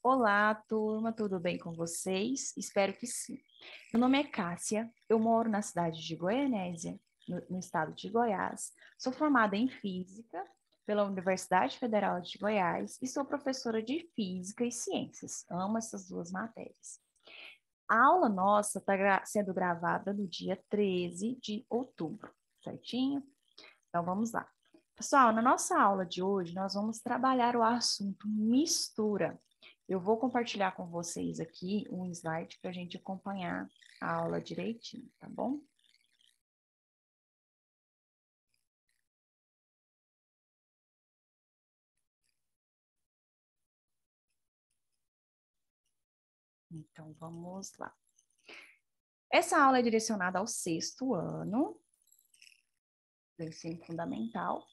Olá, turma, tudo bem com vocês? Espero que sim. Meu nome é Cássia, eu moro na cidade de Goianésia, no estado de Goiás. Sou formada em Física pela Universidade Federal de Goiás e sou professora de Física e Ciências. Amo essas duas matérias. A aula nossa está sendo gravada no dia 13 de outubro, certinho? Então vamos lá. Pessoal, na nossa aula de hoje, nós vamos trabalhar o assunto mistura. Eu vou compartilhar com vocês aqui um slide para a gente acompanhar a aula direitinho, tá bom? Então, vamos lá. Essa aula é direcionada ao sexto ano do ensino fundamental.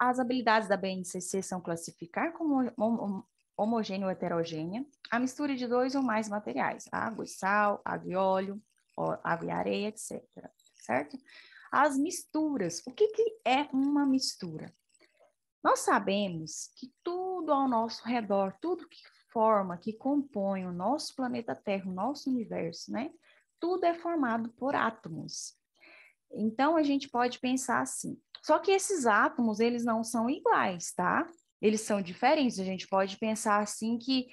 As habilidades da BNCC são classificar como homogênea ou heterogênea, a mistura de dois ou mais materiais, água e sal, água e óleo, água e areia, etc. Certo? As misturas. O que é uma mistura? Nós sabemos que tudo ao nosso redor, tudo que forma, que compõe o nosso planeta Terra, o nosso universo, né? Tudo é formado por átomos. Então, a gente pode pensar assim. Só que esses átomos, eles não são iguais, tá? Eles são diferentes. A gente pode pensar assim que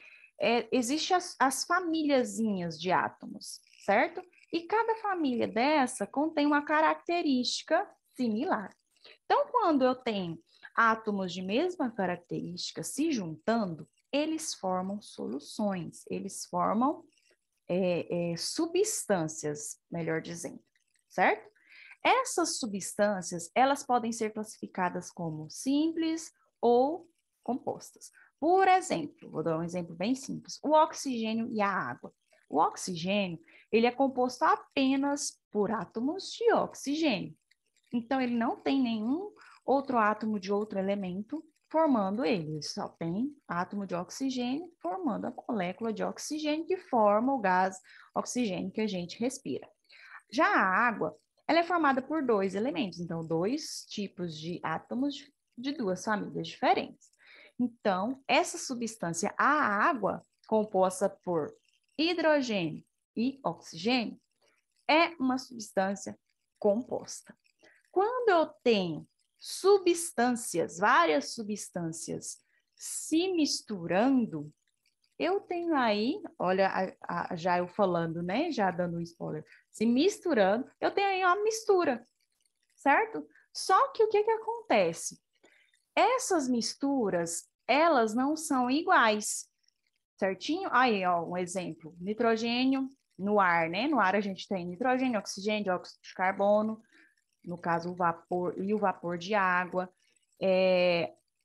existe as famíliazinhas de átomos, certo? E cada família dessa contém uma característica similar. Então, quando eu tenho átomos de mesma característica se juntando, eles formam soluções, eles formam substâncias, melhor dizendo, certo? Essas substâncias, elas podem ser classificadas como simples ou compostas. Por exemplo, vou dar um exemplo bem simples, o oxigênio e a água. O oxigênio, ele é composto apenas por átomos de oxigênio. Então, ele não tem nenhum outro átomo de outro elemento formando ele. Ele só tem átomo de oxigênio formando a molécula de oxigênio que forma o gás oxigênio que a gente respira. Já a água, ela é formada por dois elementos, então, dois tipos de átomos de duas famílias diferentes. Então, essa substância, a água, composta por hidrogênio e oxigênio, é uma substância composta. Quando eu tenho substâncias, várias substâncias se misturando, eu tenho aí, olha, já eu falando, né? Já dando um spoiler, se misturando, eu tenho aí uma mistura, certo? Só que o que acontece? Essas misturas, elas não são iguais, certinho? Aí, ó, um exemplo, nitrogênio no ar, né? No ar a gente tem nitrogênio, oxigênio, dióxido de carbono, no caso o vapor e o vapor de água.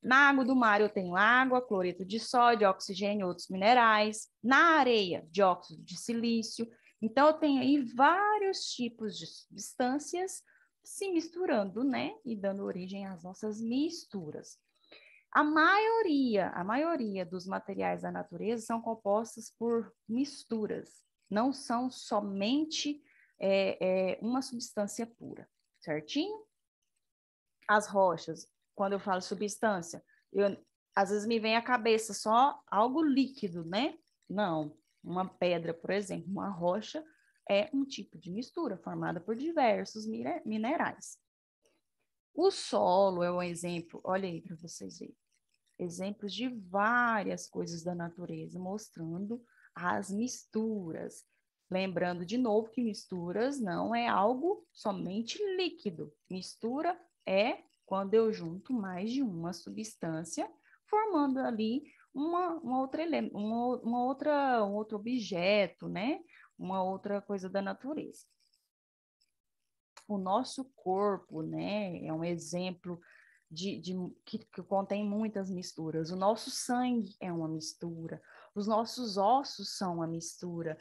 Na água do mar eu tenho água, cloreto de sódio, oxigênio, outros minerais. Na areia, dióxido de silício. Então, eu tenho aí vários tipos de substâncias se misturando, né? E dando origem às nossas misturas. A maioria dos materiais da natureza são compostos por misturas. Não são somente uma substância pura, certinho? As rochas, quando eu falo substância, às vezes me vem à cabeça só algo líquido, né? Não, uma pedra, por exemplo, uma rocha é um tipo de mistura formada por diversos minerais. O solo é um exemplo, olha aí para vocês verem, exemplos de várias coisas da natureza, mostrando as misturas. Lembrando de novo que misturas não é algo somente líquido. Mistura é quando eu junto mais de uma substância, formando ali um outro objeto, né? Uma outra coisa da natureza. O nosso corpo, né, é um exemplo que contém muitas misturas. O nosso sangue é uma mistura, os nossos ossos são uma mistura,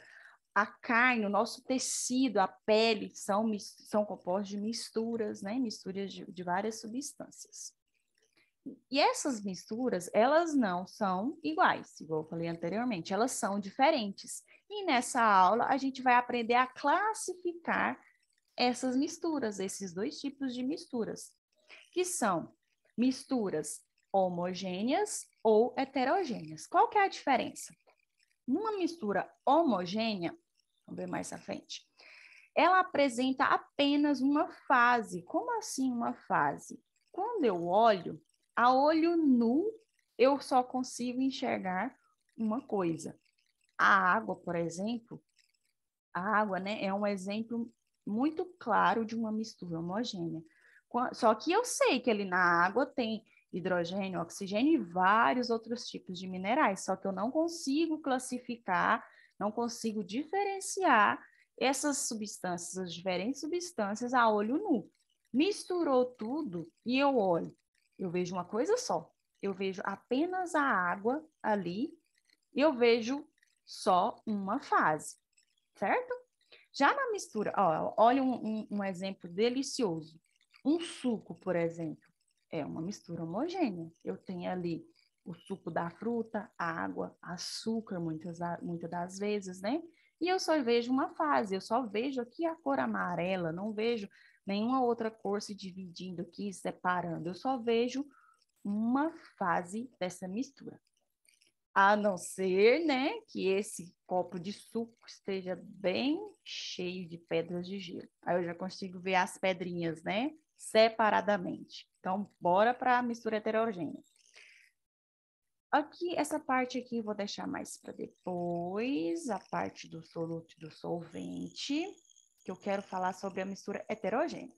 a carne, o nosso tecido, a pele são compostos de misturas, né? Misturas de várias substâncias. E essas misturas, elas não são iguais, igual eu falei anteriormente, elas são diferentes. E nessa aula a gente vai aprender a classificar essas misturas, esses dois tipos de misturas, que são misturas homogêneas ou heterogêneas. Qual que é a diferença? Numa mistura homogênea, vamos ver mais à frente, ela apresenta apenas uma fase. Como assim uma fase? Quando eu olho, a olho nu, eu só consigo enxergar uma coisa. A água, por exemplo, a água, né, é um exemplo muito claro de uma mistura homogênea. Só que eu sei que ali na água tem hidrogênio, oxigênio e vários outros tipos de minerais, só que eu não consigo classificar, não consigo diferenciar essas substâncias, as diferentes substâncias a olho nu. Misturou tudo e eu olho, eu vejo uma coisa só. Eu vejo apenas a água ali e eu vejo só uma fase, certo? Já na mistura, ó, olha um exemplo delicioso. Um suco, por exemplo, é uma mistura homogênea. Eu tenho ali o suco da fruta, água, açúcar, muitas das vezes, né? E eu só vejo uma fase, eu só vejo aqui a cor amarela, não vejo nenhuma outra cor se dividindo aqui, separando. Eu só vejo uma fase dessa mistura. A não ser, né, que esse copo de suco esteja bem cheio de pedras de gelo. Aí eu já consigo ver as pedrinhas, né, separadamente. Então, bora para a mistura heterogênea. Aqui, essa parte aqui eu vou deixar mais para depois, a parte do soluto e do solvente, que eu quero falar sobre a mistura heterogênea.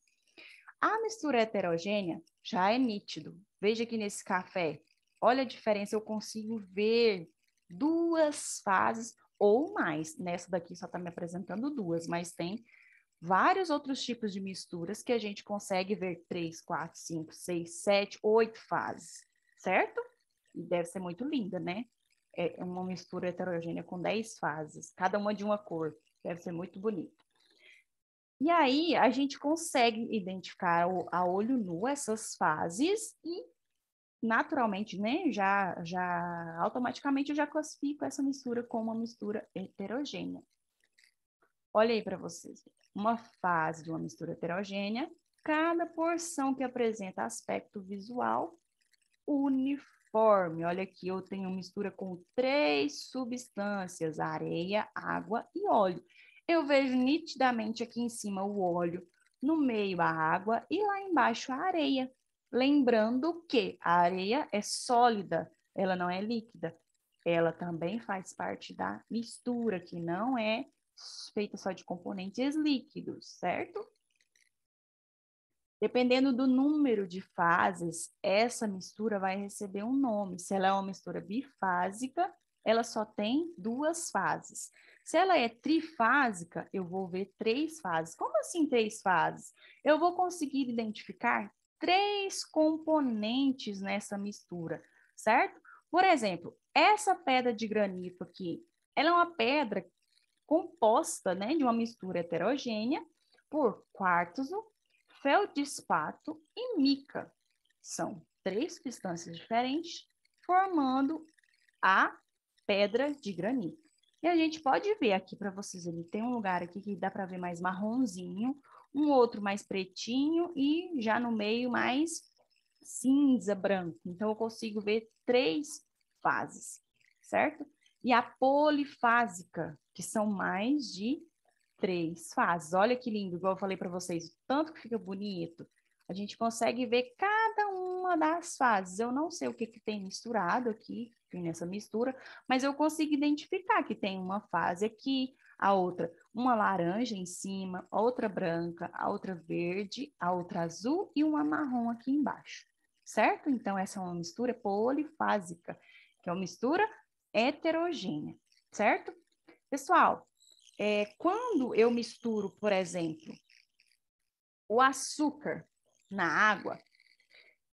A mistura heterogênea já é nítido. Veja aqui nesse café. Olha a diferença, eu consigo ver duas fases ou mais. Nessa daqui só está me apresentando duas, mas tem vários outros tipos de misturas que a gente consegue ver 3, 4, 5, 6, 7, 8 fases, certo? E deve ser muito linda, né? É uma mistura heterogênea com 10 fases, cada uma de uma cor. Deve ser muito bonito. E aí a gente consegue identificar a olho nu essas fases e naturalmente, né, já automaticamente eu já classifico essa mistura como uma mistura heterogênea. Olha aí para vocês. Uma fase de uma mistura heterogênea, cada porção que apresenta aspecto visual uniforme. Olha aqui, eu tenho mistura com 3 substâncias: areia, água e óleo. Eu vejo nitidamente aqui em cima o óleo, no meio a água e lá embaixo a areia. Lembrando que a areia é sólida, ela não é líquida. Ela também faz parte da mistura, que não é feita só de componentes líquidos, certo? Dependendo do número de fases, essa mistura vai receber um nome. Se ela é uma mistura bifásica, ela só tem 2 fases. Se ela é trifásica, eu vou ver 3 fases. Como assim 3 fases? Eu vou conseguir identificar 3 componentes nessa mistura, certo? Por exemplo, essa pedra de granito aqui, ela é uma pedra composta, né, de uma mistura heterogênea por quartzo, feldespato e mica. São 3 substâncias diferentes formando a pedra de granito. E a gente pode ver aqui para vocês, ele tem um lugar aqui que dá para ver mais marronzinho, um outro mais pretinho e já no meio mais cinza, branco. Então, eu consigo ver 3 fases, certo? E a polifásica, que são mais de 3 fases. Olha que lindo, igual eu falei para vocês, o tanto que fica bonito. A gente consegue ver cada uma das fases. Eu não sei o que tem misturado aqui nessa mistura, mas eu consigo identificar que tem uma fase aqui, a outra, uma laranja em cima, outra branca, a outra verde, a outra azul e uma marrom aqui embaixo, certo? Então, essa é uma mistura polifásica, que é uma mistura heterogênea, certo? Pessoal, quando eu misturo, por exemplo, o açúcar na água,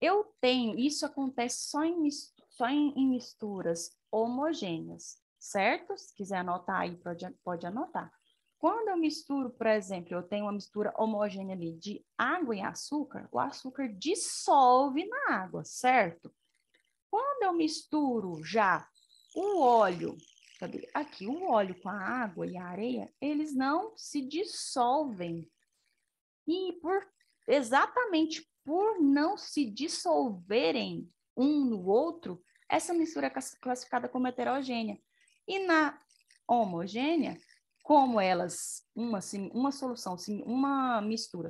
eu tenho, isso acontece só em misturas homogêneas, certo? Se quiser anotar aí, pode anotar. Quando eu misturo, por exemplo, eu tenho uma mistura homogênea ali de água e açúcar, o açúcar dissolve na água, certo? Quando eu misturo já o óleo, cadê? Aqui, o óleo com a água e a areia, eles não se dissolvem. E exatamente por não se dissolverem, um no outro, essa mistura é classificada como heterogênea. E na homogênea, como elas, uma solução, uma mistura,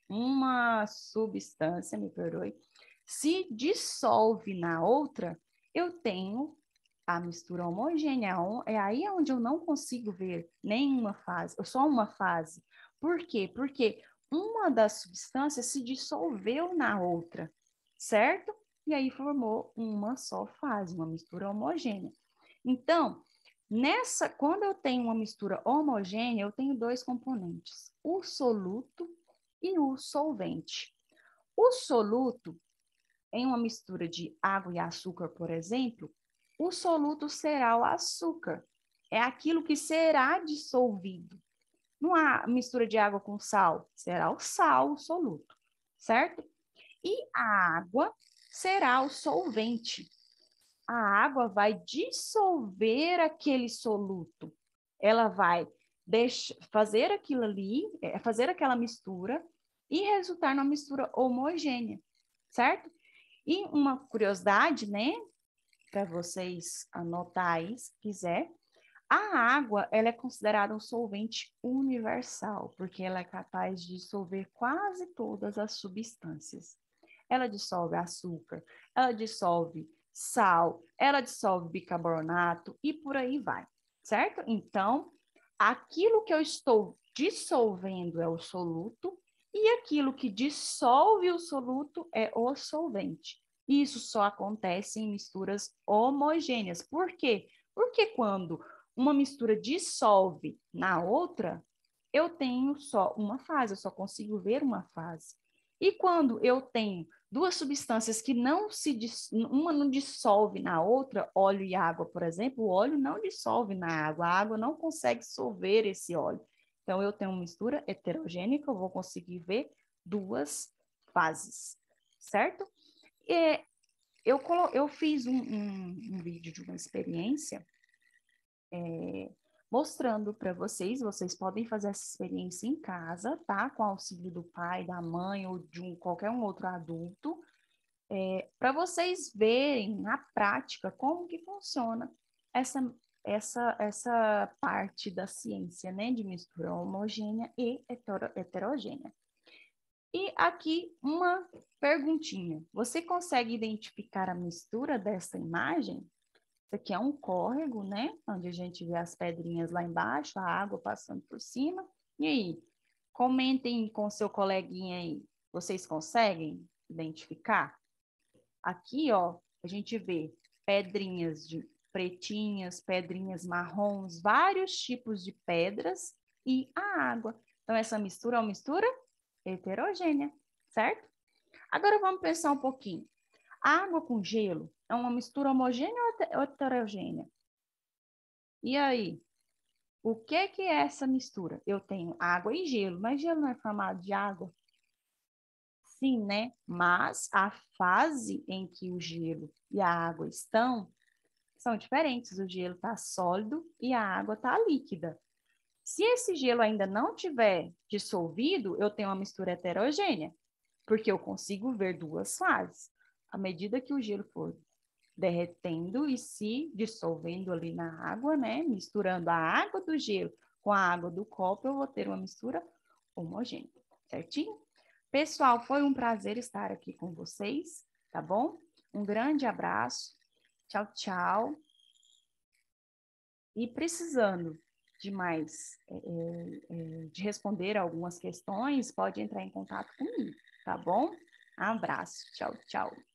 uma substância, me perdoe, se dissolve na outra, eu tenho a mistura homogênea. É aí onde eu não consigo ver nenhuma fase, só uma fase. Por quê? Porque uma das substâncias se dissolveu na outra, certo? E aí formou uma só fase, uma mistura homogênea. Então, quando eu tenho uma mistura homogênea, eu tenho dois componentes, o soluto e o solvente. O soluto, em uma mistura de água e açúcar, por exemplo, o soluto será o açúcar. É aquilo que será dissolvido. Não há mistura de água com sal, será o sal, o soluto, certo? E a água será o solvente. A água vai dissolver aquele soluto. Ela vai fazer aquilo ali, fazer aquela mistura e resultar numa mistura homogênea, certo? E uma curiosidade, né, para vocês anotarem, se quiser, a água, ela é considerada um solvente universal, porque ela é capaz de dissolver quase todas as substâncias. Ela dissolve açúcar, ela dissolve sal, ela dissolve bicarbonato e por aí vai, certo? Então, aquilo que eu estou dissolvendo é o soluto e aquilo que dissolve o soluto é o solvente. Isso só acontece em misturas homogêneas. Por quê? Porque quando uma mistura dissolve na outra, eu tenho só uma fase, eu só consigo ver uma fase. E quando eu tenho duas substâncias que uma não dissolve na outra, óleo e água, por exemplo, o óleo não dissolve na água, a água não consegue dissolver esse óleo. Então, eu tenho uma mistura heterogênica, eu vou conseguir ver duas fases, certo? E eu fiz um vídeo de uma experiência mostrando para vocês, vocês podem fazer essa experiência em casa, tá? Com auxílio do pai, da mãe ou de qualquer um outro adulto, para vocês verem na prática como que funciona essa parte da ciência, né? De mistura homogênea e heterogênea. E aqui uma perguntinha. Você consegue identificar a mistura dessa imagem? Isso aqui é um córrego, né? Onde a gente vê as pedrinhas lá embaixo, a água passando por cima. E aí? Comentem com seu coleguinha aí. Vocês conseguem identificar? Aqui, ó, a gente vê pedrinhas de pretinhas, pedrinhas marrons, vários tipos de pedras e a água. Então, essa mistura é uma mistura heterogênea, certo? Agora vamos pensar um pouquinho. A água com gelo é uma mistura homogênea ou heterogênea? E aí? O que é essa mistura? Eu tenho água e gelo, mas gelo não é formado de água? Sim, né? Mas a fase em que o gelo e a água estão são diferentes. O gelo está sólido e a água está líquida. Se esse gelo ainda não tiver dissolvido, eu tenho uma mistura heterogênea, porque eu consigo ver duas fases. À medida que o gelo for derretendo e se dissolvendo ali na água, né? Misturando a água do gelo com a água do copo, eu vou ter uma mistura homogênea, certinho? Pessoal, foi um prazer estar aqui com vocês, tá bom? Um grande abraço. Tchau, tchau. E precisando de mais, de responder algumas questões, pode entrar em contato comigo, tá bom? Abraço. Tchau, tchau.